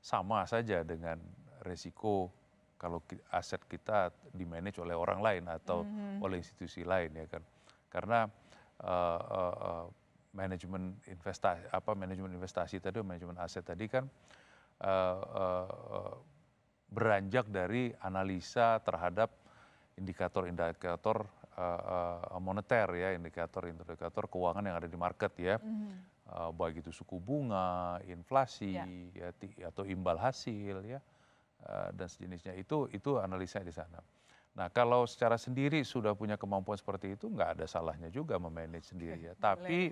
sama saja dengan resiko kalau aset kita dimanage oleh orang lain atau oleh institusi lain ya kan. Karena manajemen investasi tadi, manajemen aset tadi kan beranjak dari analisa terhadap indikator-indikator moneter ya, indikator keuangan yang ada di market ya, baik itu suku bunga, inflasi, ya, atau imbal hasil ya, dan sejenisnya itu analisa di sana. Nah kalau secara sendiri sudah punya kemampuan seperti itu nggak ada salahnya juga memanage sendiri ya, tapi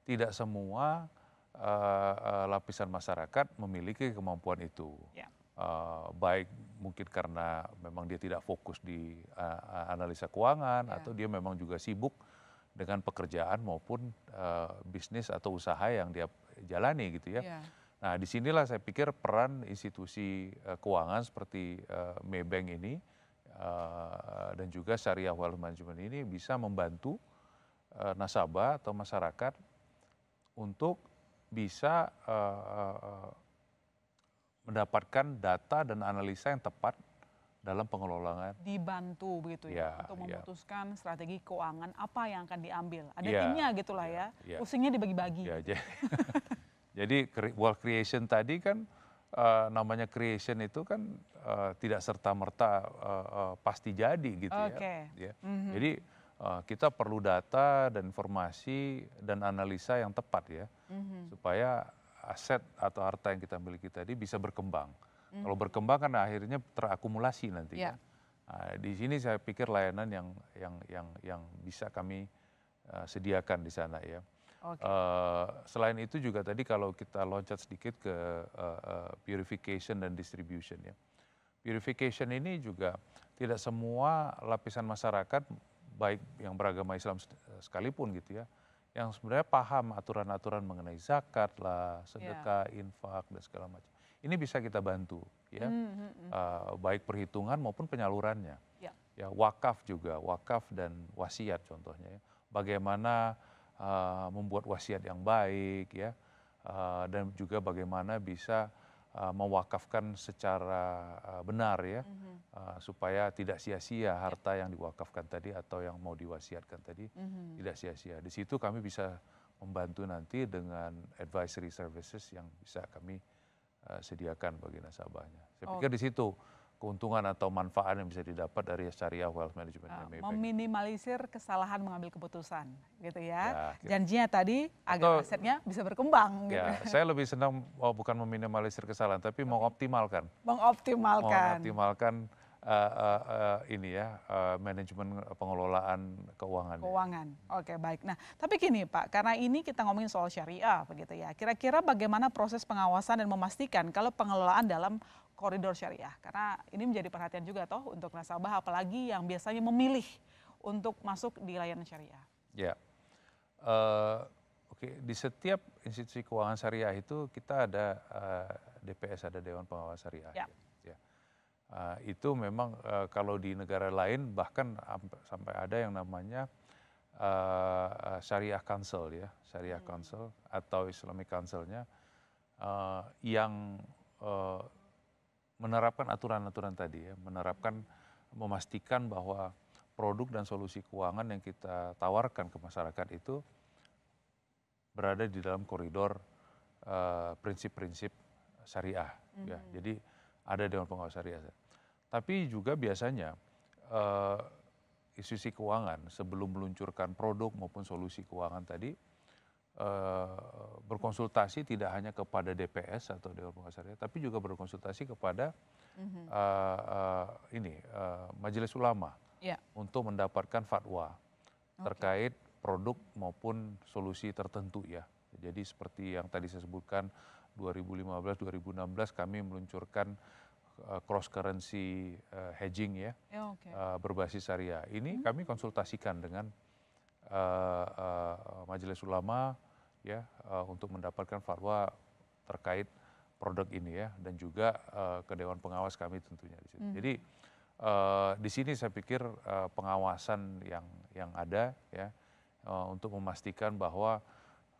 tidak semua lapisan masyarakat memiliki kemampuan itu. Baik mungkin karena memang dia tidak fokus di analisa keuangan atau dia memang juga sibuk dengan pekerjaan maupun bisnis atau usaha yang dia jalani gitu ya. Nah disinilah saya pikir peran institusi keuangan seperti Maybank ini dan juga Syariah Wealth Management ini bisa membantu nasabah atau masyarakat untuk bisa mendapatkan data dan analisa yang tepat dalam pengelolaan. Dibantu begitu ya, untuk memutuskan strategi keuangan apa yang akan diambil. Ada timnya gitulah ya, pusingnya dibagi-bagi. Jadi wealth creation tadi kan namanya creation itu kan tidak serta-merta pasti jadi gitu ya. Jadi kita perlu data dan informasi dan analisa yang tepat ya, supaya aset atau harta yang kita miliki tadi bisa berkembang. Kalau berkembang kan akhirnya terakumulasi nanti kan. Nah, di sini saya pikir layanan yang bisa kami sediakan di sana ya. Selain itu juga tadi kalau kita loncat sedikit ke purification dan distribution ya. Purification ini juga tidak semua lapisan masyarakat baik yang beragama Islam sekalipun gitu ya, yang sebenarnya paham aturan-aturan mengenai zakat lah, sedekah, infak dan segala macam. Ini bisa kita bantu ya, baik perhitungan maupun penyalurannya. Ya, wakaf juga, wakaf dan wasiat contohnya ya. Bagaimana membuat wasiat yang baik ya, dan juga bagaimana bisa mewakafkan secara benar ya, supaya tidak sia-sia harta yang diwakafkan tadi atau yang mau diwasiatkan tadi tidak sia-sia. Di situ kami bisa membantu nanti dengan advisory services yang bisa kami sediakan bagi nasabahnya. Saya pikir di situ keuntungan atau manfaat yang bisa didapat dari Syariah Wealth Management Maybank. Meminimalisir kesalahan mengambil keputusan, gitu ya. Ya, janjinya tadi agar asetnya bisa berkembang. Gitu. Ya, saya lebih senang bukan meminimalisir kesalahan, tapi mengoptimalkan. Mengoptimalkan ini ya, manajemen pengelolaan keuangan. Oke, baik. Nah, tapi gini Pak, karena ini kita ngomongin soal syariah, begitu ya. Kira-kira bagaimana proses pengawasan dan memastikan kalau pengelolaan dalam koridor syariah? Karena ini menjadi perhatian juga toh untuk nasabah, apalagi yang biasanya memilih untuk masuk di layanan syariah. Ya, oke. Di setiap institusi keuangan syariah itu kita ada DPS, ada Dewan Pengawas Syariah. Ya. Itu memang kalau di negara lain bahkan sampai ada yang namanya Syariah Council ya, Syariah Council atau Islamic Council-nya yang menerapkan aturan-aturan tadi ya, memastikan bahwa produk dan solusi keuangan yang kita tawarkan ke masyarakat itu berada di dalam koridor prinsip-prinsip syariah. Ya. Jadi ada Dewan Pengawas Syariah. Tapi juga biasanya institusi keuangan sebelum meluncurkan produk maupun solusi keuangan tadi berkonsultasi tidak hanya kepada DPS atau Dewan Pengawas Syariah, tapi juga berkonsultasi kepada Majelis Ulama untuk mendapatkan fatwa terkait produk maupun solusi tertentu ya. Jadi seperti yang tadi saya sebutkan 2015-2016 kami meluncurkan cross currency hedging ya, berbasis syariah. Ini kami konsultasikan dengan Majelis Ulama ya, untuk mendapatkan fatwa terkait produk ini ya, dan juga ke Dewan Pengawas kami tentunya di sini. Jadi di sini saya pikir pengawasan yang ada ya, untuk memastikan bahwa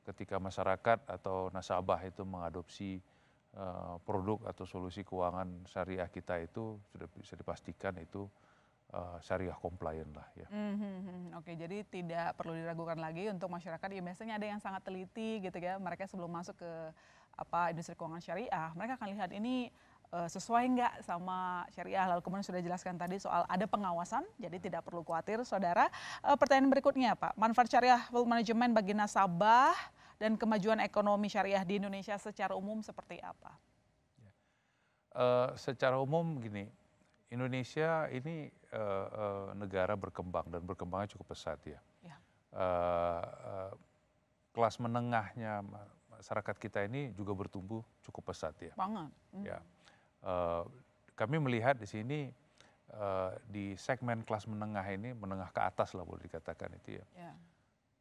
ketika masyarakat atau nasabah itu mengadopsi produk atau solusi keuangan syariah kita itu sudah bisa dipastikan itu syariah compliant lah ya. Oke, jadi tidak perlu diragukan lagi untuk masyarakat. Ya biasanya ada yang sangat teliti gitu ya. Mereka sebelum masuk ke industri keuangan syariah, mereka akan lihat ini sesuai nggak sama syariah. Lalu kemudian sudah jelaskan tadi soal ada pengawasan, jadi tidak perlu khawatir, saudara. Pertanyaan berikutnya, Pak, manfaat syariah wealth management bagi nasabah dan kemajuan ekonomi syariah di Indonesia secara umum seperti apa? Secara umum gini. Indonesia ini negara berkembang dan berkembangnya cukup pesat ya. Kelas menengahnya masyarakat kita ini juga bertumbuh cukup pesat ya. Banget. Ya. Kami melihat di sini di segmen kelas menengah ini, menengah ke atas lah boleh dikatakan itu ya.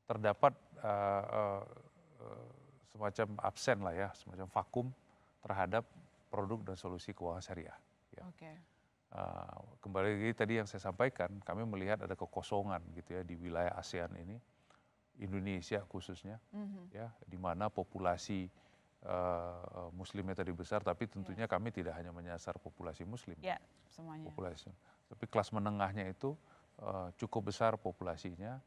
Terdapat semacam absen lah ya, semacam vakum terhadap produk dan solusi keuangan syariah. Ya. Kembali lagi tadi yang saya sampaikan, kami melihat ada kekosongan gitu ya di wilayah ASEAN ini, Indonesia khususnya, ya, di mana populasi Muslimnya tadi besar, tapi tentunya kami tidak hanya menyasar populasi Muslim, semuanya. Tapi kelas menengahnya itu cukup besar populasinya,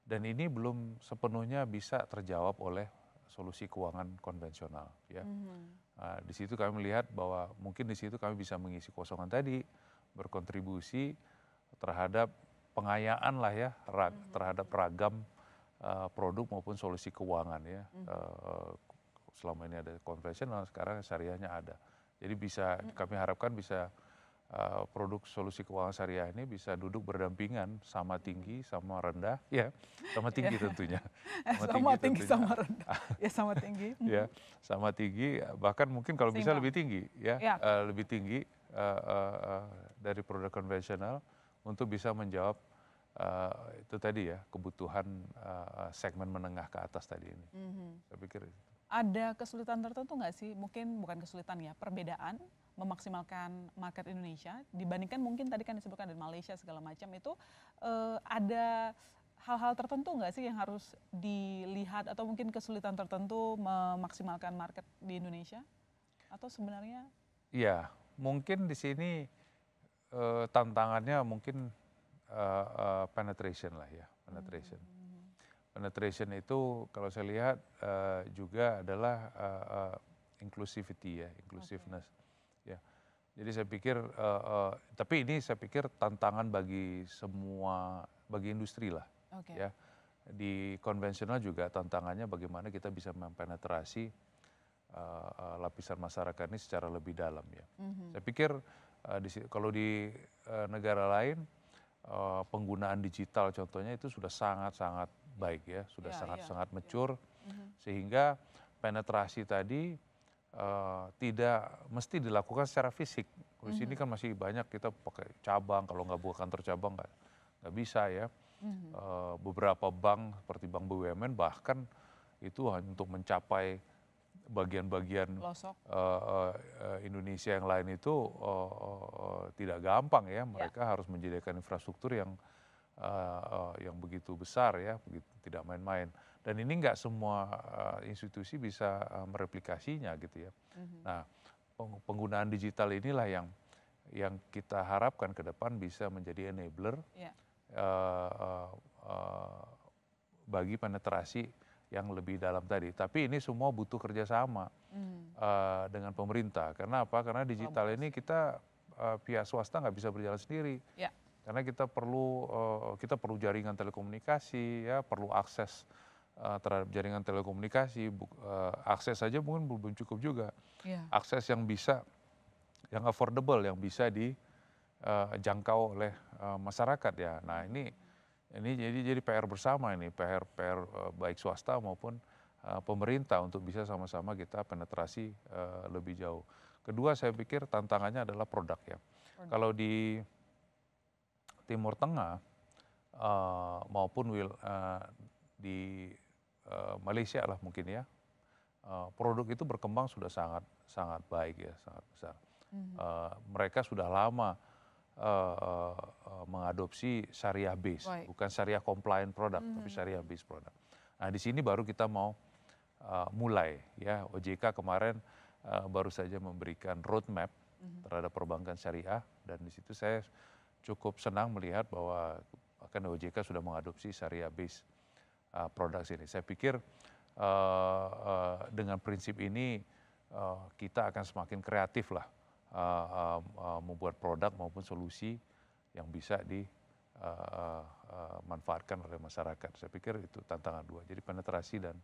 dan ini belum sepenuhnya bisa terjawab oleh solusi keuangan konvensional. Ya. Di situ kami melihat bahwa mungkin di situ kami bisa mengisi kosongan tadi, berkontribusi terhadap pengayaan lah ya, terhadap ragam produk maupun solusi keuangan ya. Selama ini ada konvensional, sekarang syariahnya ada. Jadi bisa kami harapkan bisa produk solusi keuangan syariah ini bisa duduk berdampingan, sama tinggi, sama rendah, ya, sama tinggi tentunya. Sama tinggi, sama rendah. Ya sama tinggi. Ya, sama tinggi, bahkan mungkin kalau bisa lebih tinggi, ya, lebih tinggi dari produk konvensional untuk bisa menjawab itu tadi ya, kebutuhan segmen menengah ke atas tadi ini. Saya pikir itu. Ada kesulitan tertentu nggak sih? Mungkin bukan kesulitan ya, perbedaan memaksimalkan market Indonesia dibandingkan mungkin tadi kan disebutkan dari Malaysia segala macam itu, ada hal-hal tertentu nggak sih yang harus dilihat atau mungkin kesulitan tertentu memaksimalkan market di Indonesia? Atau sebenarnya? Iya, mungkin di sini tantangannya mungkin penetration lah ya, penetration. Penetration itu kalau saya lihat juga adalah inclusivity ya, inclusiveness. Ya, jadi saya pikir, tapi ini saya pikir tantangan bagi semua, bagi industri lah. Ya, di konvensional juga tantangannya bagaimana kita bisa mempenetrasi lapisan masyarakat ini secara lebih dalam ya. Saya pikir kalau di negara lain penggunaan digital contohnya itu sudah sangat-sangat baik ya, sudah sangat-sangat mature, sehingga penetrasi tadi tidak mesti dilakukan secara fisik. Di sini kan masih banyak kita pakai cabang, kalau nggak buka kantor cabang nggak bisa ya. Beberapa bank seperti Bank BUMN bahkan itu hanya untuk mencapai bagian-bagian Indonesia yang lain itu tidak gampang ya. Mereka harus menyediakan infrastruktur yang begitu besar ya, tidak main-main. Dan ini nggak semua institusi bisa mereplikasinya gitu ya. Nah, penggunaan digital inilah yang kita harapkan ke depan bisa menjadi enabler bagi penetrasi yang lebih dalam tadi. Tapi ini semua butuh kerjasama dengan pemerintah. Karena apa? Karena digital ini kita pihak swasta nggak bisa berjalan sendiri. Karena kita perlu jaringan telekomunikasi, ya, perlu akses terhadap jaringan telekomunikasi. Akses saja mungkin belum cukup juga. Akses yang yang affordable, yang bisa dijangkau oleh masyarakat ya. Nah ini jadi PR bersama ini, PR baik swasta maupun pemerintah untuk bisa sama-sama kita penetrasi lebih jauh. Kedua saya pikir tantangannya adalah produk ya. Kalau di Timur Tengah maupun di Malaysia lah mungkin ya, produk itu berkembang sudah sangat baik ya, sangat besar. Mereka sudah lama mengadopsi syariah base, bukan syariah compliant product, tapi syariah base product. Nah di sini baru kita mau mulai ya. OJK kemarin baru saja memberikan roadmap terhadap perbankan syariah, dan di situ saya cukup senang melihat bahwa bahkan OJK sudah mengadopsi syariah base produk ini. Saya pikir dengan prinsip ini kita akan semakin kreatif lah membuat produk maupun solusi yang bisa dimanfaatkan oleh masyarakat. Saya pikir itu tantangan dua. Jadi penetrasi dan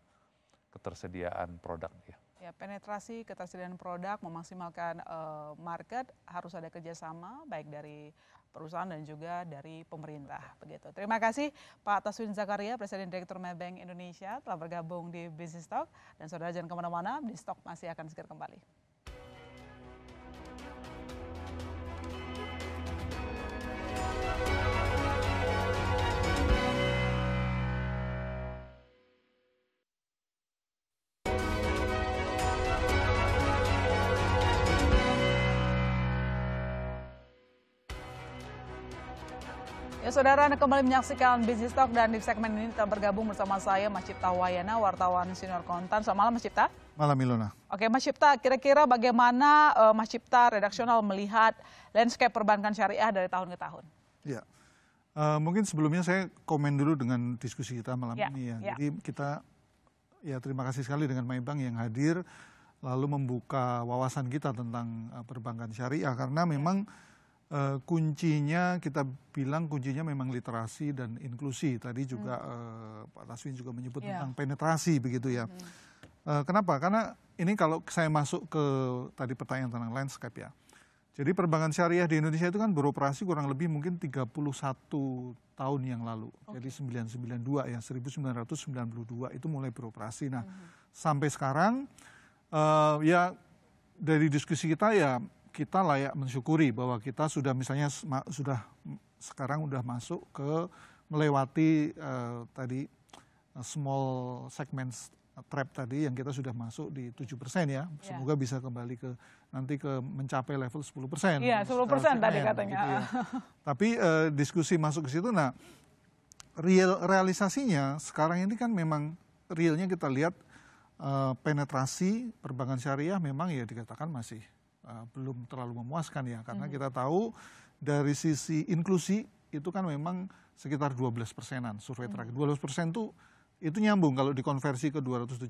ketersediaan produk ya. Ya, penetrasi, ketersediaan produk, memaksimalkan market, harus ada kerjasama baik dari perusahaan dan juga dari pemerintah. Begitu. Terima kasih Pak Taswin Zakaria, Presiden Direktur Maybank Indonesia, telah bergabung di Business Talk. Dan saudara jangan kemana-mana, Business Talk masih akan segera kembali. Ya saudara, Anda kembali menyaksikan Business Talk, dan di segmen ini telah bergabung bersama saya Mas Cipta Wayana, wartawan senior kontan. Selamat malam Mas Cipta. Malam Ilona. Oke Mas Cipta, kira-kira bagaimana Mas Cipta redaksional melihat landscape perbankan syariah dari tahun ke tahun? Ya, mungkin sebelumnya saya komen dulu dengan diskusi kita malam ini ya. Jadi kita ya terima kasih sekali dengan Maybank yang hadir lalu membuka wawasan kita tentang perbankan syariah, karena memang kuncinya kita bilang kuncinya memang literasi dan inklusi. Tadi juga Pak Taswin juga menyebut tentang penetrasi begitu ya. Kenapa? Karena ini kalau saya masuk ke tadi pertanyaan tentang landscape ya. Jadi perbankan syariah di Indonesia itu kan beroperasi kurang lebih mungkin 31 tahun yang lalu. Jadi 1992 ya, 1992 itu mulai beroperasi. Nah sampai sekarang ya dari diskusi kita ya, kita layak mensyukuri bahwa kita sudah misalnya sekarang udah masuk ke melewati tadi small segments trap tadi yang kita sudah masuk di 7% ya. Semoga bisa kembali ke nanti mencapai level 10%. Iya, 10% tadi katanya. Gitu ya. Tapi diskusi masuk ke situ, nah realisasinya sekarang ini kan memang realnya kita lihat penetrasi perbankan syariah memang ya dikatakan masih belum terlalu memuaskan ya, karena kita tahu dari sisi inklusi itu kan memang sekitar 12%-an survei terakhir. 12% itu nyambung kalau dikonversi ke 270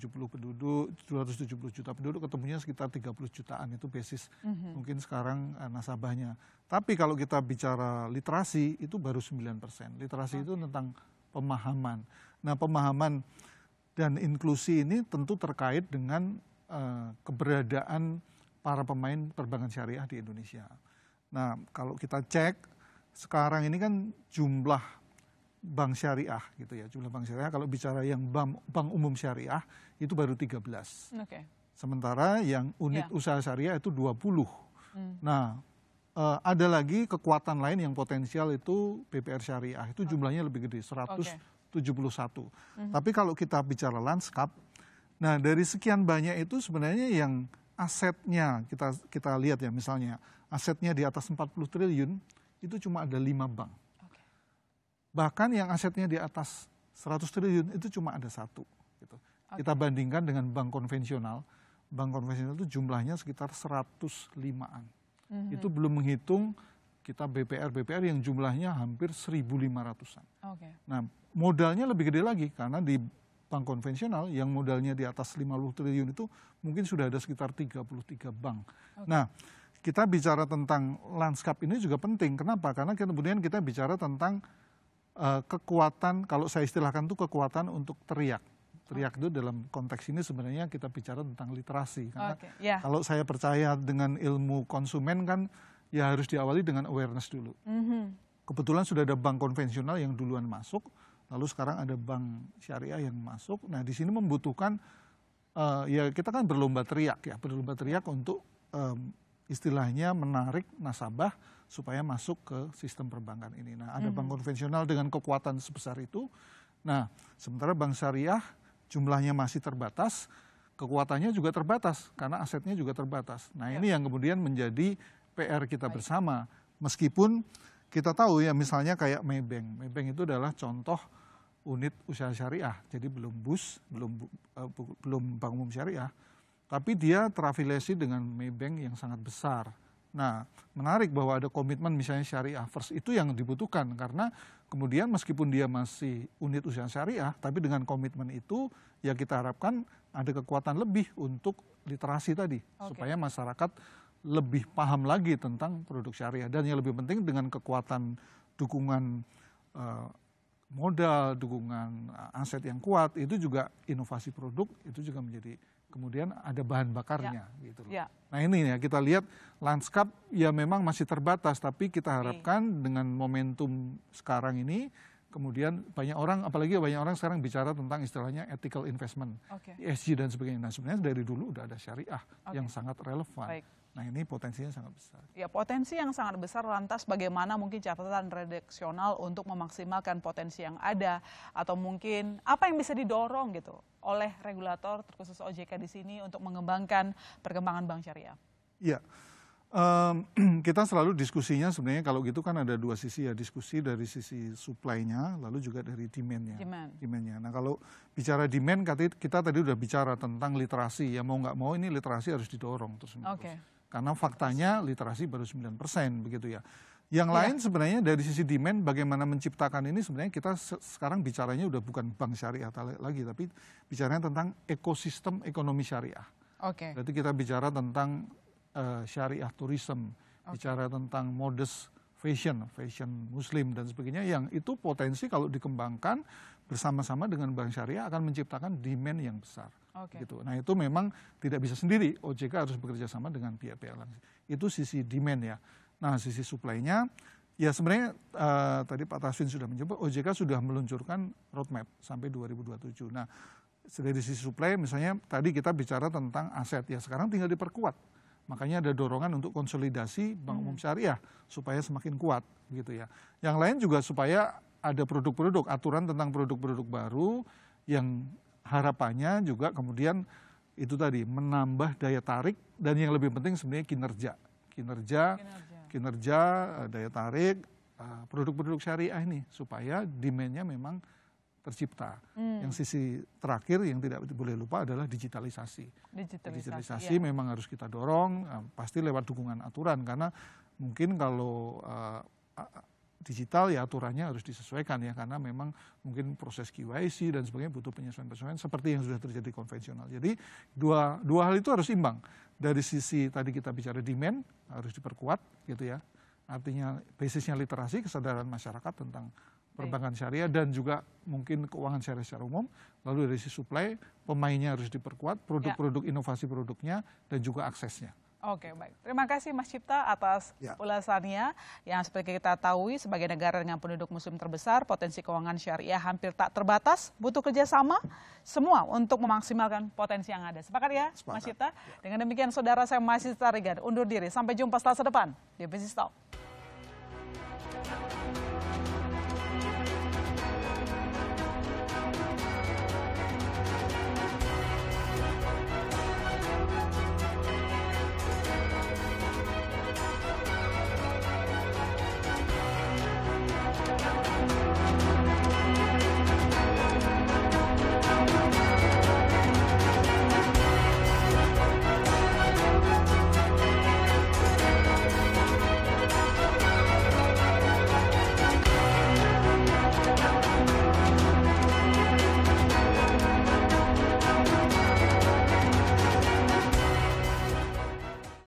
juta penduduk ketemunya sekitar 30 jutaan itu basis mungkin sekarang nasabahnya. Tapi kalau kita bicara literasi itu baru 9%. Literasi itu tentang pemahaman. Nah, pemahaman dan inklusi ini tentu terkait dengan keberadaan para pemain perbankan syariah di Indonesia. Nah, kalau kita cek sekarang ini kan jumlah bank syariah gitu ya, jumlah bank syariah kalau bicara yang bank umum syariah itu baru 13. Sementara yang unit usaha syariah itu 20. Nah, ada lagi kekuatan lain yang potensial itu BPR syariah, itu jumlahnya lebih gede, 171. Tapi kalau kita bicara lanskap, nah dari sekian banyak itu sebenarnya yang asetnya kita lihat ya, misalnya asetnya di atas 40 triliun itu cuma ada 5 bank. Bahkan yang asetnya di atas 100 triliun itu cuma ada 1. Gitu. Kita bandingkan dengan bank konvensional itu jumlahnya sekitar 105-an. Itu belum menghitung kita BPR yang jumlahnya hampir 1.500-an. Nah, modalnya lebih gede lagi karena di bank konvensional yang modalnya di atas 50 triliun itu mungkin sudah ada sekitar 33 bank. Nah, kita bicara tentang lanskap ini juga penting. Kenapa? Karena kemudian kita bicara tentang kekuatan, kalau saya istilahkan itu kekuatan untuk teriak. Teriak itu dalam konteks ini sebenarnya kita bicara tentang literasi. Karena kalau saya percaya dengan ilmu konsumen kan ya harus diawali dengan awareness dulu. Kebetulan sudah ada bank konvensional yang duluan masuk, lalu sekarang ada bank syariah yang masuk. Nah, di sini membutuhkan ya kita kan berlomba teriak untuk istilahnya menarik nasabah supaya masuk ke sistem perbankan ini. Nah, ada bank konvensional dengan kekuatan sebesar itu. Nah, sementara bank syariah jumlahnya masih terbatas, kekuatannya juga terbatas karena asetnya juga terbatas. Nah, ini yang kemudian menjadi PR kita bersama. Meskipun kita tahu ya misalnya kayak Maybank. Maybank itu adalah contoh unit usaha syariah. Jadi belum BUS, belum bank umum syariah. Tapi dia terafiliasi dengan Maybank yang sangat besar. Nah, menarik bahwa ada komitmen misalnya syariah first itu yang dibutuhkan. Karena kemudian meskipun dia masih unit usaha syariah, tapi dengan komitmen itu ya kita harapkan ada kekuatan lebih untuk literasi tadi. Supaya masyarakat lebih paham lagi tentang produk syariah. Dan yang lebih penting dengan kekuatan dukungan modal, dukungan aset yang kuat, itu juga inovasi produk, itu juga menjadi kemudian ada bahan bakarnya. Gitu loh. Nah ini ya kita lihat lanskap ya memang masih terbatas, tapi kita harapkan dengan momentum sekarang ini, kemudian banyak orang, apalagi banyak orang sekarang bicara tentang istilahnya ethical investment, ESG dan sebagainya. Nah sebenarnya dari dulu udah ada syariah yang sangat relevan. Nah ini potensinya sangat besar. Ya, potensi yang sangat besar, lantas bagaimana mungkin catatan redaksional untuk memaksimalkan potensi yang ada, atau mungkin apa yang bisa didorong gitu oleh regulator terkhusus OJK di sini untuk mengembangkan perkembangan bank syariah? Iya, kita selalu diskusinya sebenarnya kalau gitu kan ada dua sisi ya, diskusi dari sisi supply-nya lalu juga dari demand-nya. Nah kalau bicara demand kita tadi udah bicara tentang literasi, ya mau nggak mau ini literasi harus didorong terus. Karena faktanya literasi baru 9% begitu ya. Yang lain sebenarnya dari sisi demand bagaimana menciptakan ini sebenarnya kita sekarang bicaranya udah bukan bank syariah lagi, tapi bicaranya tentang ekosistem ekonomi syariah. Berarti kita bicara tentang syariah tourism, bicara tentang modest fashion muslim dan sebagainya, yang itu potensi kalau dikembangkan bersama-sama dengan bank syariah akan menciptakan demand yang besar. Gitu. Nah itu memang tidak bisa sendiri, OJK harus bekerja sama dengan pihak-pihak lain. Itu sisi demand ya. Nah sisi supply-nya, ya sebenarnya tadi Pak Tasvin sudah menyebut, OJK sudah meluncurkan roadmap sampai 2027. Nah dari sisi supply misalnya tadi kita bicara tentang aset, ya sekarang tinggal diperkuat. Makanya ada dorongan untuk konsolidasi bank umum syariah supaya semakin kuat gitu ya. Yang lain juga supaya ada produk-produk, aturan tentang produk-produk baru yang harapannya juga kemudian itu tadi menambah daya tarik, dan yang lebih penting sebenarnya kinerja, daya tarik produk-produk syariah ini supaya demand-nya memang tercipta. Yang sisi terakhir yang tidak boleh lupa adalah digitalisasi. Digitalisasi memang harus kita dorong, pasti lewat dukungan aturan, karena mungkin kalau digital ya aturannya harus disesuaikan ya, karena memang mungkin proses KYC dan sebagainya butuh penyesuaian-penyesuaian seperti yang sudah terjadi konvensional. Jadi dua hal itu harus imbang. Dari sisi tadi kita bicara demand harus diperkuat gitu ya. Artinya basisnya literasi, kesadaran masyarakat tentang perbankan syariah dan juga mungkin keuangan syariah secara umum. Lalu dari sisi supply, pemainnya harus diperkuat, produk-produk inovasi produknya dan juga aksesnya. Oke, baik. Terima kasih Mas Cipta atas ulasannya. Yang seperti kita tahu, sebagai negara dengan penduduk muslim terbesar, potensi keuangan syariah hampir tak terbatas, butuh kerjasama semua untuk memaksimalkan potensi yang ada. Sepakat ya, Mas Cipta? Dengan demikian, saudara, saya masih Tarigan undur diri. Sampai jumpa Selasa depan di Business Talk.